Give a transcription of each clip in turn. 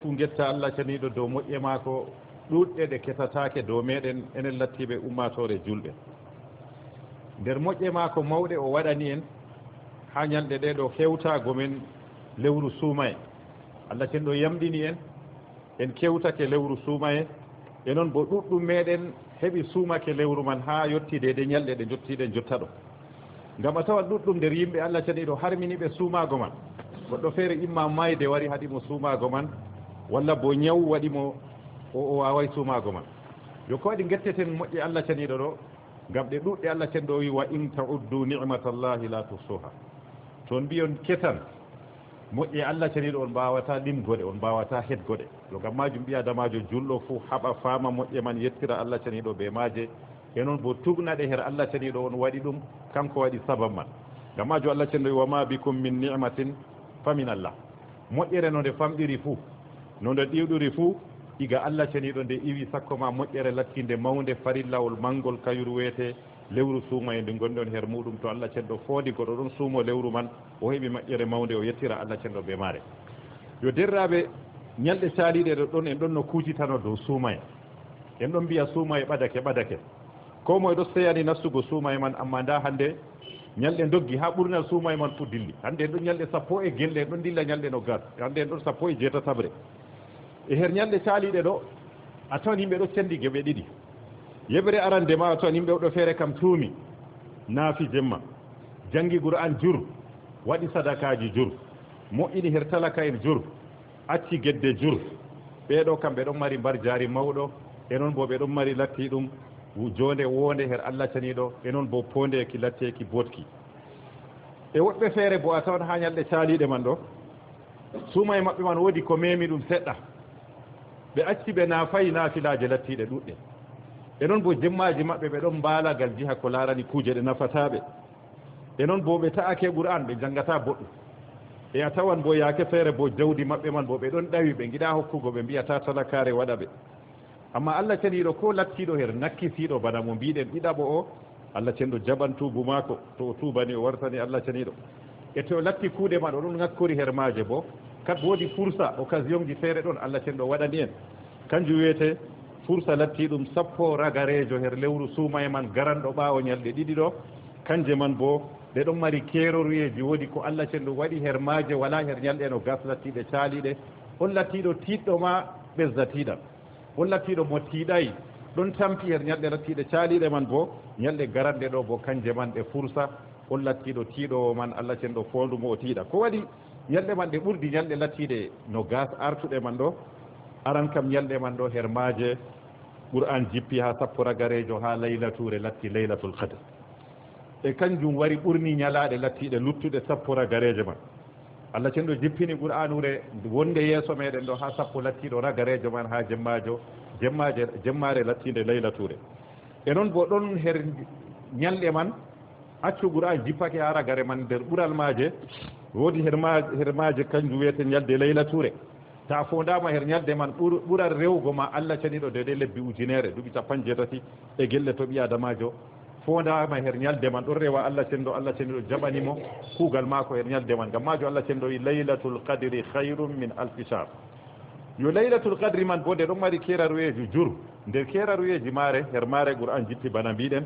fu getta Allah caniɗo dow moƴƴe maako ɗuɗɗe ɗe ketatake dow meɗen enen lattiɓe ummatore julɓe nder moƴƴe maako mawɗe o waɗani en ha ñalɗe ɗe ɗo kewtago men lewru suumaye Allah cenɗo yamɗini en kewtake lewru suumaye e noon bo ɗuɗɗum meɗen heɓi suumake lewru man ha yettide ɗe ñalɗe ɗe jottiɗen jotta ɗo ngam a tawat ɗuɗɗum nder yimɓe Allah caniɗo harminiɓe suumago man goɗɗo feere imma mayde wari haɗimo suumago man walla bo ñaw waɗimo o waway suumago man yo ko waɗi getteten moƴƴe Allah caniɗo ɗo ngam ɗe ɗuɗɗe Allah cenɗo wi wa in ta'uddu ni'matallahi la tuhsuha toon mbiyon ketan moƴƴe Allah caniɗo on mbawata limgode on mbawata hedgode yo ngam majum ɓi adamajo julɗo fo haɓa faama moƴƴe man yettira Allah caniɗo be maaje e noon bo tugnaɗe her Allah caniɗo on waɗi ɗum kanko waɗi sabab man ngam majo Allah cenɗo wi wa ma bikum min ni'matin fa min Allah moƴƴere no nde famɗiri fuu no nde ɗiwɗuri fuu iga Allah caniɗo nde iwi sakko ma moƴƴere lattinde mawde farillawol mangol kayuru wiyete lewru suumaye nde gonɗon her muɗum to Allah cenɗo foodi goɗo ɗon suumo lewru man o heɓi moƴƴere mawde o yettira Allah cenɗo be maare yo derraɓe ñalɗe caaliɗe ɗo ɗon en ɗon no kuujitano dow suumaye en ɗon mbiya suumaye ɓadake ko moye ɗo seyani nastugo suumaye man amma nda hannde ñalɗe doggi ha ɓurnal suumaye man fu dilli hannde en ɗon ñalɗe sappo e gelle en ɗon dilla ñalɗe no gas hannde en ɗon sappo e jeetatabre e her ñalɗe caaliɗe ɗo a tawan yimɓe ɗo cendi geɓe ɗiɗi yeɓre arande ma a tawan yimɓe ɗo feere kam tuumi naafi jemma jangi Qur'an jur waɗi sadakaji jur moƴƴini her talaka en jur acci gedde jur ɓeɗo kam ɓe ɗon mari mbar jaari mawɗo e noon bo ɓe ɗon mari latti ɗum jonde wonde her Allah caniɗo e noon bo pondeki latteki botki e woɓɓe feere bo a tawan ha ñalɗe caaliɗe man ɗo suuma e maɓɓe man woodi ko memi ɗum seɗɗa ɓe acci ɓe naafayi naafilaje lattiɗe ɗuɗɗe e noon bo jemmaji maɓɓe ɓe ɗon mbaalagal jiha ko laarani kuuje ɗe nafataɓe e noon bo ɓe ta'ake Qur'an ɓe janngata boɗɗum e a tawan bo yaake feere bo jawdi maɓɓe man bo ɓe ɗon ɗawi ɓe giɗa hokkugo ɓe mbiyata talakare waɗa ɓe amma Allah caniɗo ko lattiɗo her nakkisiɗo bana mo mbiɗen ɗiɗaɓo o Allah cenɗo jaɓan tuubu maako to o tuubani o wartani Allah caniɗo e to latti kuuɗe man o ɗon ŋakkori her maaje bo kat woodi fursa occasion ji feere ɗon Allah cenɗo waɗani en kanjum wiyete fursa latti ɗum sappo ragarejo her lewru suumaye man garanɗo ɓaawo ñalɗe ɗiɗi ɗo kanje man bo ɗe ɗon mari keeroruyeji woodi ko Allah cenɗo waɗi her maaje wala her ñalɗe no gas lattiɗe caaliɗe on lattiɗo tiɗɗo ma ɓesdatiɗan on lattiɗo mo tiiɗayi ɗon tampi her ñalɗe lattiɗe caaliɗe man bo ñalɗe garanɗe ɗo bo kanje man ɗe fursa on lattiɗo tiiɗowo man Allah cenɗo fondumo o tiiɗa ko waɗi ñalɗe man ɗe ɓurdi ñalɗe lattiɗe no gas artuɗe man ɗo aran kam ñalɗe man ɗo her maaje Qur'an jippi ha sappo ragarejo ha laylature latti laylatul qadr e kanjum wari ɓurni ñalaɗe lattiɗe luttuɗe sappo ragareje man Allah cenɗo jippini Qur'anure wonde yeeso meɗen ɗo ha sappo lattiɗo ragarejo man ha jemmare lattinde laylature e noon bo ɗon her ñalɗe man accu Qur'an jippake ha ragare man nder ɓural maaje woodi her maaje kanjum wiyete ñalde laylature ta fondama her ñalde man ɓural rewgo ma Allah caniɗo de lebbi ujunere duuɓi capan jeetati e gelle to ɓi adamajo fondama her ñalde man ɗon rewa Allah ceniɗo jaɓanimo kuugal maako her ñalde man ngam majo Allah ceniɗo wi laylatul qadri khayrum min alfi shahr yo laylatul qadri man bo de ɗon mari keraruyeji jur nder keraruyeji maare her maare Qur'an jippi bana mbiɗen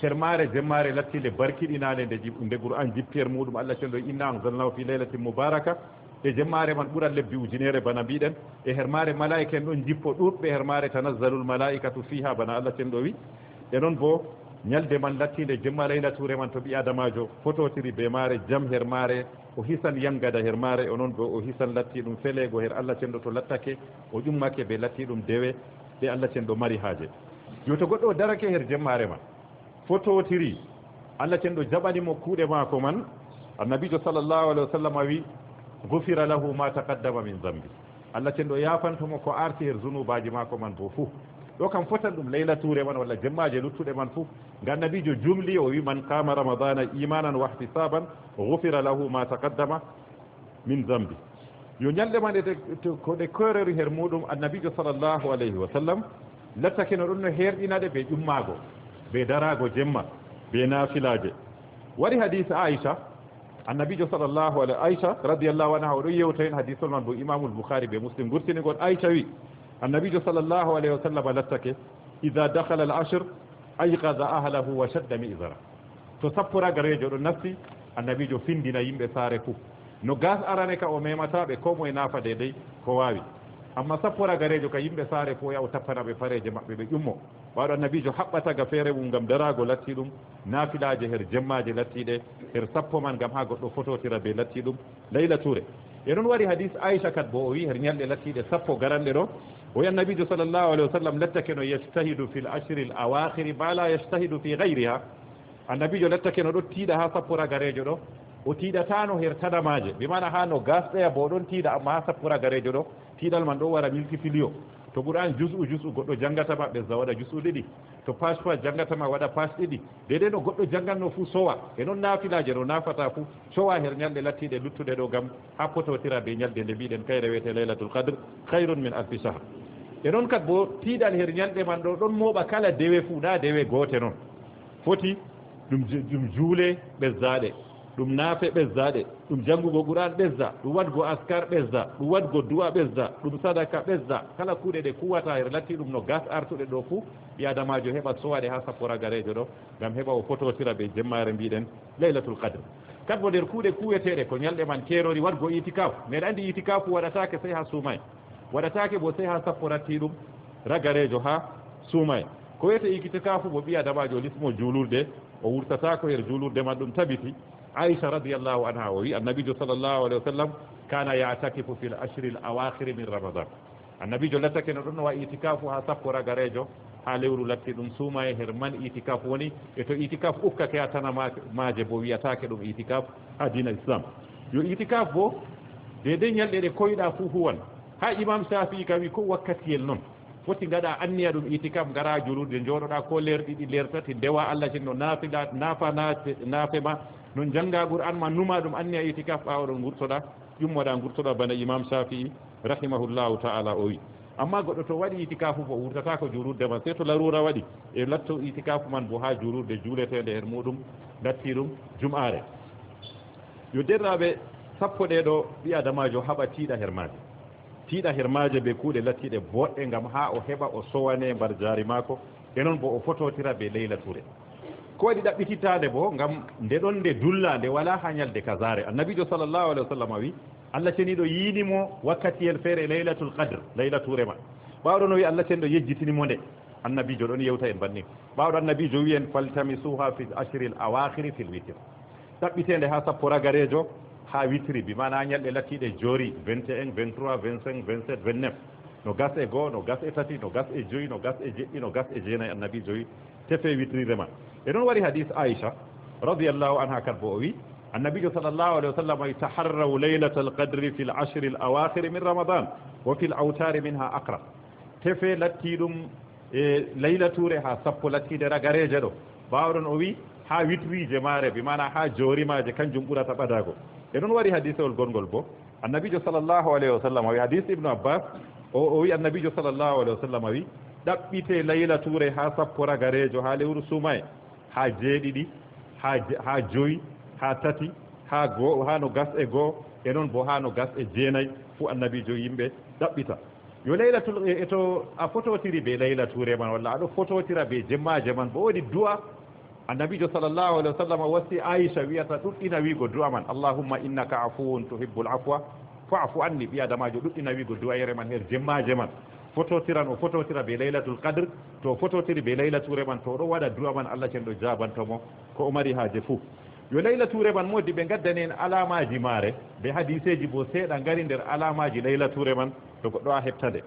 her maare jemmare lattinde barkiɗinade nde Qur'an jippi her muɗum Allah ceniɗo inna anzalnahu fi laylatin mubaraka e jemmare man ɓural lebbi ujunere bana mbiɗen e her maare malaika en ɗon jippo ɗuɗɓe her maare tanazzalul malaikatu fiha bana Allah cenɗo wi e noon bo ñalde man lattinde jemma laylature man to ɓi adamajo fototiri be maare jam her maare o hisan yangada her maare o noon bo o hisan latti ɗum felego her Allah cenɗo to lattake o ƴummake ɓe latti ɗum dewe ɗe Allah cenɗo mari haaje yo to goɗɗo darake her jemmare man fototiri Allah cenɗo jaɓanimo kuuɗe maako man annabijo sallllahu alayhi wa sallam wi gufira lahu ma taqaddama min zambi Allah cenɗo yafantomo ko arti her zunubaji maako man bo fuu ɗo kam fotan ɗum laylature man walla jemmaje luttuɗe man fuu nga annabijo jumli o wi man qama ramadana imanan wa ihtisaban gufira lahu ma taqaddama min zambi yo ñalɗe man ko ɗe korori her muɗum annabijo sallllahu alayhi wa sallam lattake no ɗon no herɗinaɗe ɓe ƴummago ɓe darago jemma ɓe naafilaje waɗi hadise Aisha annabijo sallllahu alayhi aicha radiallahu anha oɗo yewta hen hadisol man bo imamul boukhari ɓe muslim gurtinigol aicha wi annabijo sallllahu alayhi wa sallam lattake ida dakhala al ashr ayqada ahlahu wa shadda mi'zara to sappuragarejo ɗo nafti annabijo findina yimɓe saare fuu no gas arane ka o memataɓe ko moye nafa deydey ko wawi amma sappuragarejo ka yimɓe saare fo yaw tappanaɓe pareje maɓɓe ɓe ƴummo waɗo annabijo haɓɓataga feere mum gam darago latti ɗum naafilaje her jemmaje lattiɗe her sappo man gam ha goɗɗo fototira be latti ɗum layla touré e noon waɗi hadis aicha kat bo o wi her ñalɗe lattiɗe sappo garanɗe ɗo o wi annabijo sallllahu alayhi wa sallam lattake no yejtahidu fi l ashri l awahiri ma la yejtahidu fi gayriha annabijo lattake no ɗo tiiɗa ha sappuragarejo ɗo o tiiɗatano her tadamaje bimana ha no gasɗeya bo ɗon tiiɗa amma ha sappuragarejo ɗo tiiɗal man ɗo wara multiplio to ɓuran jus'u goɗɗo jangatama ɓesda waɗa jus'u ɗiɗi to page jangatama waɗa page ɗiɗi deydey no goɗɗo jangatno fuu sowa e noon naafilaje no nafata fuu sowa her ñalɗe lattiɗe luttuɗe ɗo gam ha pototira be ñalɗe nde mbiɗen kay rewete laylatul qadre hayrun min alfi sahr e noon kat bo tiiɗal her ñalɗe man ɗo ɗon mooɓa kala dewe fuu na dewe goote noon foti ɗum juule ɓesdaɗe ɗum naafe ɓesdaɗe ɗum janngugo qur'an ɓesda ɗum waɗgo askar ɓesda ɗum waɗgo du'a ɓesda ɗum sadaka ɓesda kala kuuɗe ɗe kuwata her latti ɗum no gas artuɗe ɗo fuu ɓi adamajo heɓa sowaɗe ha sappuragarejo ɗo ngam heɓa o fototira ɓe jemmare mbiɗen laylatul qadre kat bo nder kuuɗe kuweteɗe ko ñalɗe man keerori waɗgo itikaf meɗa andi itikafu waɗatake sey ha suumay waɗatake bo sey ha sapporatti ɗum ragarejo ha suumay ko wiyete itikafu bo ɓi adamajo lismo juulurde o wurtatako her juulurde man ɗum tabiti aicha radiallahu anha o wi annabijo sallllahu alayhi wa sallam kana yatakifu fi l ashri l awahiri min ramadan annabijo lattake no ɗon no wayi itikafu ha sappo ragarejo ha lewru latti ɗum suuma e her man itikafu woni e to itikafu ukkake ha tana maje bo wiyatake ɗum itikafu ha dina islam yo itikafu bo deydey ñalɗe ɗe koyɗa fuu huwan ha imam shafi kam wi ko wakkatiyel noon foti gaɗa anniya ɗum itikaf gara julurde jooɗoɗa ko leer ɗiɗi leer tati ndewa allah tinno naafila naafa naafe ma non jangga qur'an ma numa ɗum anniya itikaf ɓawaɗon gurtoɗa ƴummoɗa gurtoɗa bana imam shafii rahimahullahu taala o wi amma goɗɗo to waɗi itikafu bo wurtata ko julurde man sey to larura waɗi e latto itikafu man bo ha julurde juuletede her muɗum latti ɗum jum'are yo derraɓe sappo ɗe ɗo ɓi adamajo haɓa tiiɗa her maje ɓe kuuɗe lattiɗe boɗɗe gam ha o heɓa o sowane mbar jaari mako e noon bo o fototira ɓe leyla touré ko waɗi ɗaɓɓitittade bo gam nde ɗon nde dulla nde wala ha ñalde kasare annabijo sallllahu alayhi wa sallam wi allah ceniɗo yiinimo wakkatiyel feere laylatul qadre layla touré ma ɓawɗo no wi allah ceniɗo yejjitinimo nde annabijo ɗon yewta en banni ɓawɗo annabijo wi en faltamisuha fi ashril awahiri fil witre ɗaɓɓitede ha sappo ragarejo ha witri bi mana ñalɗe lattiɗe joori 21 23 25 27 29 no gas e goho no gas e tati no gas e joyi no gas e jeɗɗi no gas e jeenayyi annabi joyi tefe witrire ma e noon waɗi hadis aicha radiallahu anha kat bo o wi annabijo sallllahu alayhi wa sallam ay taharraw laylata alqadri fi l ashri l awahiri min ramadan wa fi l awtari minha aqra tefe latti ɗum e layla touré ha sappo lattiɗe ragareje ɗo mbawɗon o wi ha witrije mare bi mana ha joorimaje kanjum ɓurata ɓadago e noon waɗi hadisewol gongol bo annabijo sallllahu alayhi wa sallam wi hadis ibnu abbas o wi annabijo sallllahu alayhi wa sallam wi ɗaɓɓite layla touré ha sappo ragarejo ha lewru sumaye ha jeeɗiɗi ha joyi ha tati ha goo ha no gas e goho e noon bo ha no gas e jeenayyi fuu annabijo yimɓe ɗaɓɓita yo laylatul e to a fototiri be layla touré man walla aɗo fototira be jemmaje man bo waɗi du'a annabijo sallllahu alayhi wa sallam wasi aicha wiyata ɗuɗɗina wiigo du'a man allahumma innaka afuwun tuhibbul afwa fa'fu anni ɓi adamajo ɗuɗɗina wiigo du'ayre man her jemmaje man fototiran o fototira be laylatul qadre to fototiri be layla touré man to ɗo waɗa du'a man allah cenɗo jabantomo ko o mari haaje fuu yo layla touré man modi ɓe gaddani en alamaji maare be hadiseji bo seeɗa ngari nder alamaji layla touré man to goɗɗo a heɓtade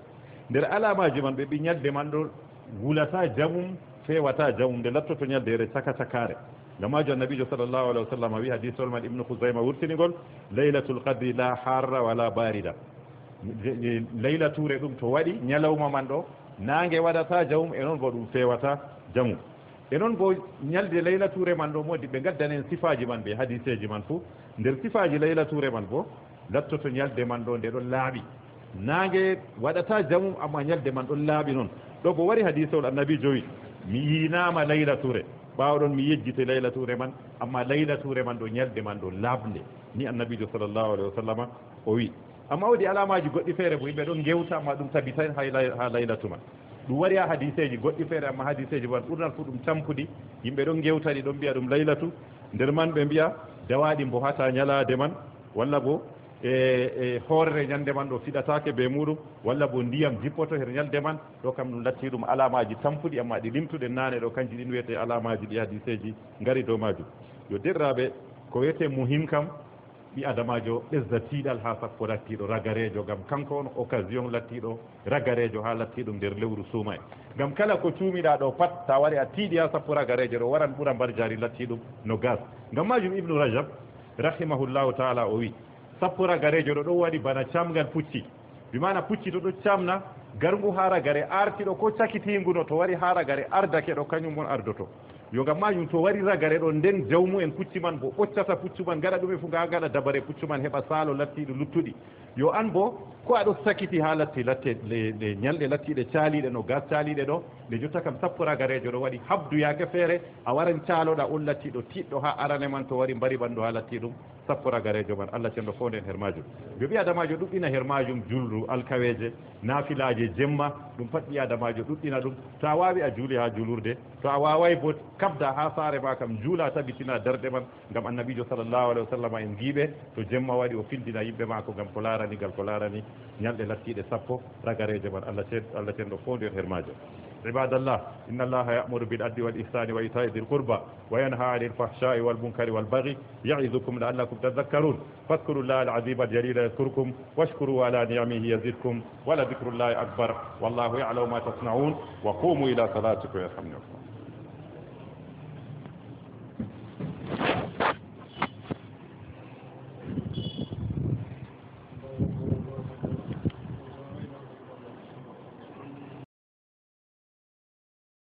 nder alamaji man ɓe ɓi ñalde man ɗo wulata jamum fewata jamum nde lattoto ñaldere caka cakare gamajo annabijo sallllahu alayhi wa sallam wi hadisol man ibnu khousayma wurtinigol laylatul qadri la harra wala barida layla touré ɗum to waɗi ñalawma man ɗo nangue waɗata jamum e noon bo ɗum fewata jamum e noon bo ñalde layla touré man ɗo modi ɓe gaddanen sifaji man ɓe hadiseji man fou nder sifaji layla touré man bo lattoto ñalde man ɗo nde ɗon laaɓi nangue waɗata jamum amma ñalde man ɗon laaɓi noon ɗo bo wari hadisewol annabi joyi mi yinama layla touré ɓawɗon mi yejjite laylature man amma laylature man ɗo ñalde man ɗo labde ni annabijo sallllahu alayhi wa sallam o wi amma wodi alamaji goɗɗi feere bo yimɓe ɗon gewta amma ɗum tabita ha laylatu man ɗum wari ha hadiseji goɗɗi feere amma hadiseji man ɓurnal fu ɗum tampudi yimɓe ɗon gewtani ɗon mbiya ɗum laylatu nder man ɓe mbiya dawaɗi mbo hata ñalade man walla bo hoorere ñande man ɗo fiɗatake be muɗum walla bo ndiyam jippoto her ñalde man ɗo kam ɗum latti ɗum alamaji tampuɗi amma ɗi limtuɗe nane ɗo kanji ɗin wiyete alamaji ɗi hadiseji ngari dow majum yo derraɓe ko wiyete muhim kam ɓi adamajo ɓesda tiiɗal ha sappo lattiɗo ragarejo gam kanko on occasion lattiɗo ragarejo ha lattiɗum nder lewru suuma e gam kala ko cuumiɗa ɗo pat ta wari a tiiɗi ha sappo ragarejo ɗo waran ɓura mbar jari lattiɗum no gas gam majum ibnu rajab rahimahullahu taala o wi sappo ragarejo ɗo ɗo waɗi bana camgal pucci bimana pucci to ɗo camna garngu ha ragare artiɗo ko cakitinguno to wari ha ragare ardake ɗo kañum on ardoto yo gam majum to wari ragare ɗo nden jawmu en pucci man bo ɓoccata puccu man gaɗa ɗume fu ga gaɗa dabare puccu man heɓa saalo lattiɗo luttuɗi yo an bo ko aɗo sakiti ha latte le ñalɗe lattiɗe caaliɗe no gas caaliɗe ɗo nde jotta kam sappo ragarejo ɗo waɗi habduyake feere a waran caaloɗa on lattiɗo tiɗɗo ha arane man to wari mbari ɓandu ha latti ɗum sappo ragarejo man Allah cenɗo fo nden her majum yo ɓi adamajo ɗuɗɗina her majum julru alkaweje naafilaje jemma ɗum pat ɓi adamajo ɗuɗɗina ɗum to a wawi a juuli ha julurde to a waway bo kabda ha saare ma kam juula tabitina darde man gam annabijo sallllahu alayhi wa sallam en giiɓe to jemma waɗi o findina yimɓe mako gam ko larani gal ko larani ñalɗe lattiɗe sappo ragarejo man Allah cenɗo fo nder her majum عباد الله إن الله يأمر بالعدل والإحسان وإيتاء ذي القربى وينهى عن الفحشاء والمنكر والبغي يعظكم لعلكم تذكرون فاذكروا الله العظيم الجليل يذكركم واشكروا على نعمه يزدكم ولذكر الله أكبر والله يعلم ما تصنعون وقوموا إلى صلاتكم يرحمكم